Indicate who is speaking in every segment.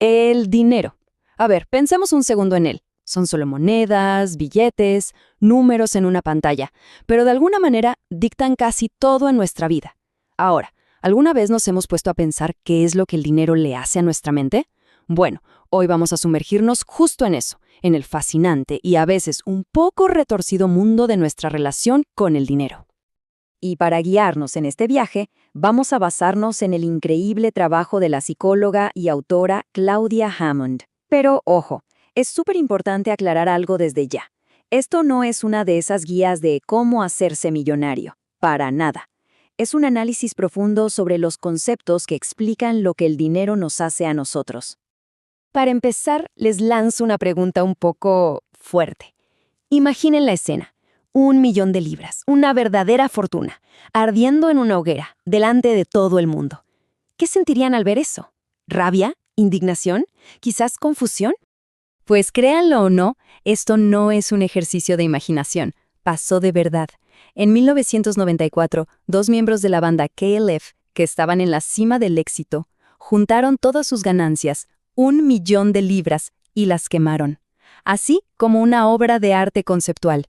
Speaker 1: El dinero. A ver, pensemos un segundo en él. Son solo monedas, billetes, números en una pantalla, pero de alguna manera dictan casi todo en nuestra vida. Ahora, ¿alguna vez nos hemos puesto a pensar qué es lo que el dinero le hace a nuestra mente? Bueno, hoy vamos a sumergirnos justo en eso, en el fascinante y a veces un poco retorcido mundo de nuestra relación con el dinero.
Speaker 2: Y para guiarnos en este viaje, vamos a basarnos en el increíble trabajo de la psicóloga y autora Claudia Hammond. Pero, ojo, es súper importante aclarar algo desde ya. Esto no es una de esas guías de cómo hacerse millonario, para nada. Es un análisis profundo sobre los conceptos que explican lo que el dinero nos hace a nosotros.
Speaker 1: Para empezar, les lanzo una pregunta un poco fuerte. Imaginen la escena. 1.000.000 de libras, una verdadera fortuna, ardiendo en una hoguera, delante de todo el mundo. ¿Qué sentirían al ver eso? ¿Rabia? ¿Indignación? ¿Quizás confusión? Pues créanlo o no, esto no es un ejercicio de imaginación, pasó de verdad. En 1994, dos miembros de la banda KLF, que estaban en la cima del éxito, juntaron todas sus ganancias, 1.000.000 de libras, y las quemaron. Así como una obra de arte conceptual.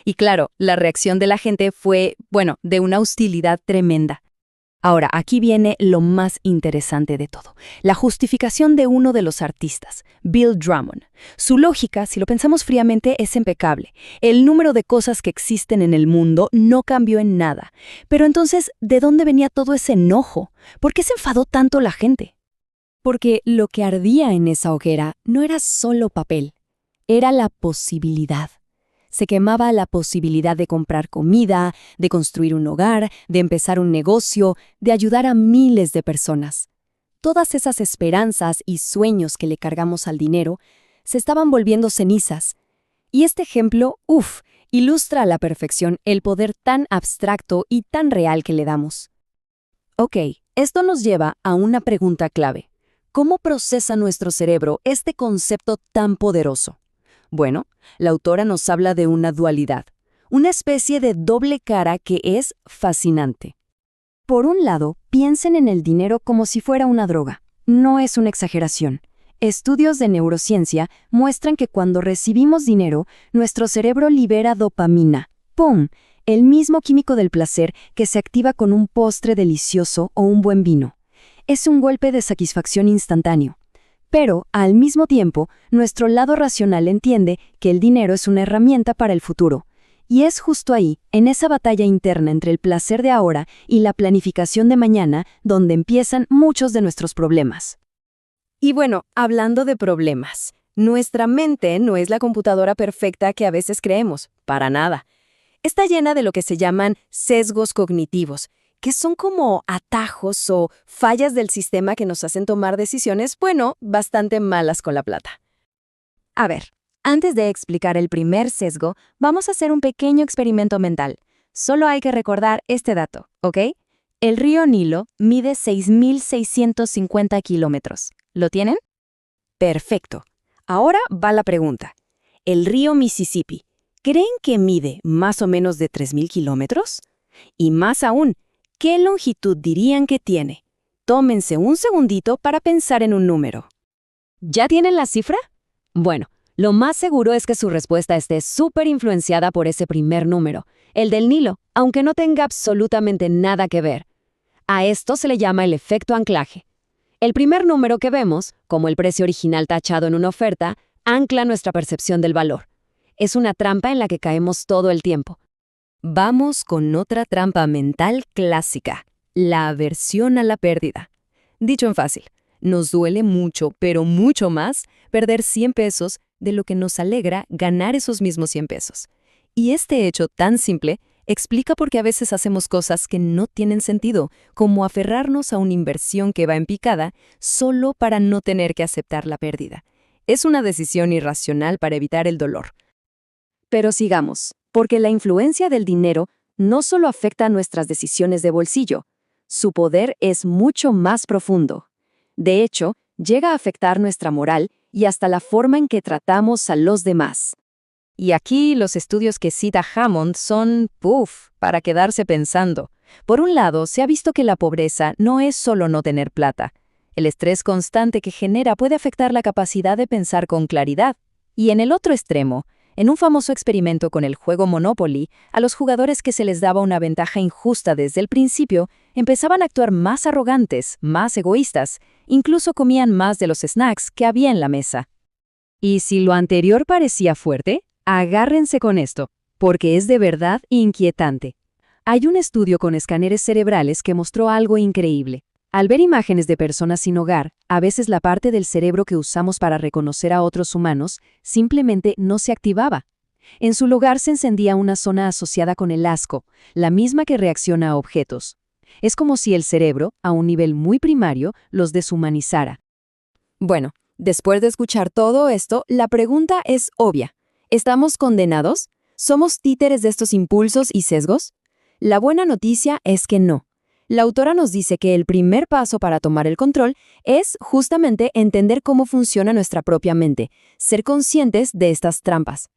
Speaker 1: Y claro, la reacción de la gente fue, de una hostilidad tremenda. Ahora, aquí viene lo más interesante de todo, la justificación de uno de los artistas, Bill Drummond. Su lógica, si lo pensamos fríamente, es impecable. El número de cosas que existen en el mundo no cambió en nada. Pero entonces, ¿de dónde venía todo ese enojo? ¿Por qué se enfadó tanto la gente? Porque lo que ardía en esa hoguera no era solo papel, era la posibilidad. Se quemaba la posibilidad de comprar comida, de construir un hogar, de empezar un negocio, de ayudar a miles de personas. Todas esas esperanzas y sueños que le cargamos al dinero se estaban volviendo cenizas. Y este ejemplo, ilustra a la perfección el poder tan abstracto y tan real que le damos. Ok, esto nos lleva a una pregunta clave. ¿Cómo procesa nuestro cerebro este concepto tan poderoso? Bueno, la autora nos habla de una dualidad, una especie de doble cara que es fascinante. Por un lado, piensen en el dinero como si fuera una droga. No es una exageración. Estudios de neurociencia muestran que cuando recibimos dinero, nuestro cerebro libera dopamina. ¡Pum! El mismo químico del placer que se activa con un postre delicioso o un buen vino. Es un golpe de satisfacción instantáneo. Pero, al mismo tiempo, nuestro lado racional entiende que el dinero es una herramienta para el futuro. Y es justo ahí, en esa batalla interna entre el placer de ahora y la planificación de mañana, donde empiezan muchos de nuestros problemas. Y bueno, hablando de problemas, nuestra mente no es la computadora perfecta que a veces creemos, para nada. Está llena de lo que se llaman sesgos cognitivos, que son como atajos o fallas del sistema que nos hacen tomar decisiones, bastante malas con la plata.
Speaker 2: A ver, antes de explicar el primer sesgo, vamos a hacer un pequeño experimento mental. Solo hay que recordar este dato, ¿ok? El río Nilo mide 6.650 kilómetros. ¿Lo tienen? Perfecto. Ahora va la pregunta. El río Mississippi, ¿creen que mide más o menos de 3.000 kilómetros? Y más aún, ¿qué longitud dirían que tiene? Tómense un segundito para pensar en un número. ¿Ya tienen la cifra? Bueno, lo más seguro es que su respuesta esté súper influenciada por ese primer número, el del Nilo, aunque no tenga absolutamente nada que ver. A esto se le llama el efecto anclaje. El primer número que vemos, como el precio original tachado en una oferta, ancla nuestra percepción del valor. Es una trampa en la que caemos todo el tiempo. Vamos con otra trampa mental clásica, la aversión a la pérdida. Dicho en fácil, nos duele mucho, pero mucho más, perder 100 pesos de lo que nos alegra ganar esos mismos 100 pesos. Y este hecho tan simple explica por qué a veces hacemos cosas que no tienen sentido, como aferrarnos a una inversión que va en picada solo para no tener que aceptar la pérdida. Es una decisión irracional para evitar el dolor. Pero sigamos, porque la influencia del dinero no solo afecta nuestras decisiones de bolsillo, su poder es mucho más profundo. De hecho, llega a afectar nuestra moral y hasta la forma en que tratamos a los demás. Y aquí los estudios que cita Hammond son, para quedarse pensando. Por un lado, se ha visto que la pobreza no es solo no tener plata. El estrés constante que genera puede afectar la capacidad de pensar con claridad. Y en el otro extremo, en un famoso experimento con el juego Monopoly, a los jugadores que se les daba una ventaja injusta desde el principio empezaban a actuar más arrogantes, más egoístas, incluso comían más de los snacks que había en la mesa. Y si lo anterior parecía fuerte, agárrense con esto, porque es de verdad inquietante. Hay un estudio con escáneres cerebrales que mostró algo increíble. Al ver imágenes de personas sin hogar, a veces la parte del cerebro que usamos para reconocer a otros humanos simplemente no se activaba. En su lugar se encendía una zona asociada con el asco, la misma que reacciona a objetos. Es como si el cerebro, a un nivel muy primario, los deshumanizara.
Speaker 1: Bueno, después de escuchar todo esto, la pregunta es obvia. ¿Estamos condenados? ¿Somos títeres de estos impulsos y sesgos? La buena noticia es que no. La autora nos dice que el primer paso para tomar el control es justamente entender cómo funciona nuestra propia mente, ser conscientes de estas trampas.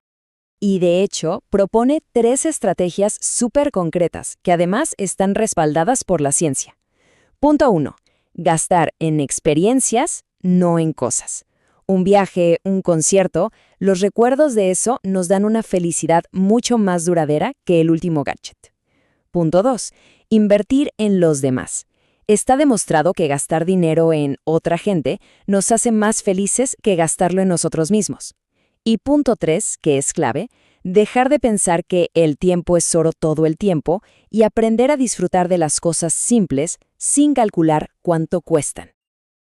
Speaker 1: Y de hecho, propone 3 estrategias súper concretas que además están respaldadas por la ciencia. Punto 1. Gastar en experiencias, no en cosas. Un viaje, un concierto, los recuerdos de eso nos dan una felicidad mucho más duradera que el último gadget. Punto 2. Invertir en los demás. Está demostrado que gastar dinero en otra gente nos hace más felices que gastarlo en nosotros mismos. Y punto 3, que es clave, dejar de pensar que el tiempo es oro todo el tiempo y aprender a disfrutar de las cosas simples sin calcular cuánto cuestan.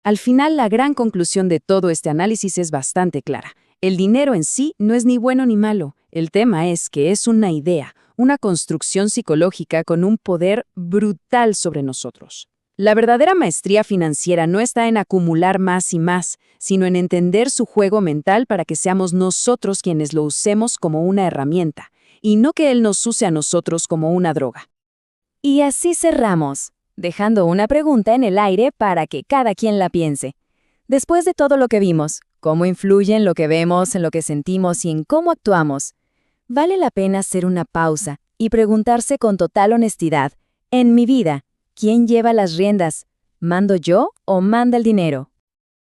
Speaker 2: Al final, la gran conclusión de todo este análisis es bastante clara. El dinero en sí no es ni bueno ni malo. El tema es que es una idea, una construcción psicológica con un poder brutal sobre nosotros. La verdadera maestría financiera no está en acumular más y más, sino en entender su juego mental para que seamos nosotros quienes lo usemos como una herramienta, y no que él nos use a nosotros como una droga.
Speaker 1: Y así cerramos, dejando una pregunta en el aire para que cada quien la piense. Después de todo lo que vimos, cómo influye en lo que vemos, en lo que sentimos y en cómo actuamos, vale la pena hacer una pausa y preguntarse con total honestidad, en mi vida, ¿quién lleva las riendas? ¿Mando yo o manda el dinero?